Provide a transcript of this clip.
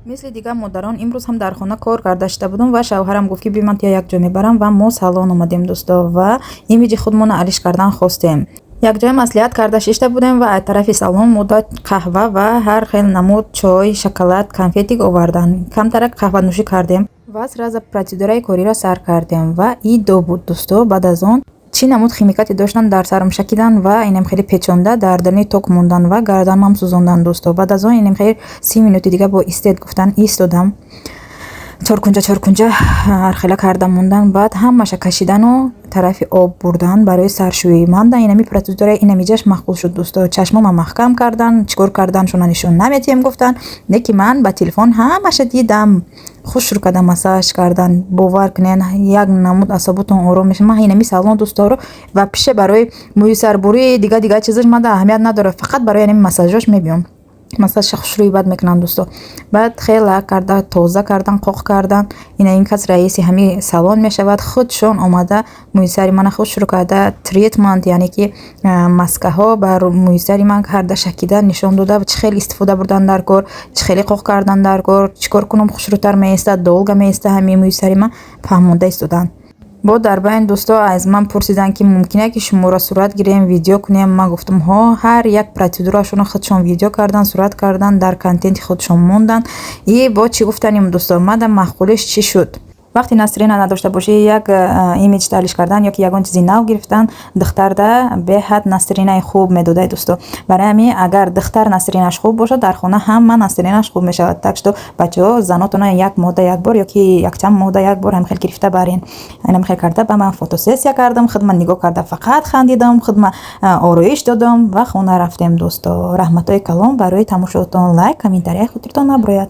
مثل دیگر مادران امروز هم در خانه کار کرده شده بودم و شوهرم گفت که بیمن یک جا میبرم و ما سالن اومدیم دوستا و ایمیج خودمون علیش کردن خواستیم. یک جای مصلحت کرده شده بودیم و از طرف سالن مدت قهوه و هر خیل نمود چای، شکلات، کنفتی آوردن. کمترک قهوه نوشی کردیم و سراز پروسیدورای کاری را سر کردیم و این دو بود دوستا. بعد از اون چی نمود خیمیکاتی داشتن در سرم شکیدن و اینم خیلی پیچونده در دنی توک موندن و گردنم هم سوزوندن دوستا. بعد از اون اینم خیلی 30 minut دیگه با استید گفتن ایستادم چارکنجا ارخلا کردم موندن. بعد همش کشیدن و طرف آب بردن برای سرشویی. من اینمی پروسیدور اینمیجش مخول شد دوستا. چشمم محکم کردن، چیکار کردن شون نشون نمیتیم گفتن. نکی من با تلفن همش دیدم. خوش شروع کردم مساج کردن. باور کنین یک نمود عصباتون آروم میشه. من اینمی سالن دوستا رو و پیش برای موی سربری دیگه چیزش من اهمیت نداره، فقط برای اینمی مساجش میبیام. مثلا شخص روی بعد میکنن دوستا. بعد خیلی کرده توزه کردن، قوق کردن. این کس رئیسی همین سالن میشود. خودشون آمده موی سری من خود شروع کرده تریتمنت، یعنی که ماسک ها بر موی سری من کرده شکیدن نشون داده چه خیلی استفاده بردن در کار، چه خیلی قوق کردن در کار، چیکار کنم خوشروتر میسته دولگه میسته همین موی سری من فهمونده استودن. با در بین دوستا از من پرسیدن که ممکنه که شما را صورت گیریم ویدیو کنیم. من گفتم ها، هر یک پروسیدورشون خودشون ویدیو کردن، صورت کردن، در کانتنت خودشون موندن. با چی گفتنیم دوستا، مدام مخولش چی شد. وقتی نسرین نداشته باشه یک ایمیج تعلیش کردن یا که یگان چیزی نو گرفتن دختر ده به حد نسرینای خوب میدوده دوستا. برای همین اگر دختر نسرینش خوب باشه در خونه هم من نسرینش خوب میشه. تکشتو بچه‌ها زناتون یک ماده یک بار یا که یک چند ماده یک بار هم خیلی گرفته برین. اینم خیلی کرده به من فوتوسسیا کردم، خدمت نگاه کرده، فقط خندیدم، خدمت آرایش دادم و خونه رفتیم دوستا. رحمتای کلام برای تماشاتون. لایک کامنتاری خودتون نبرید.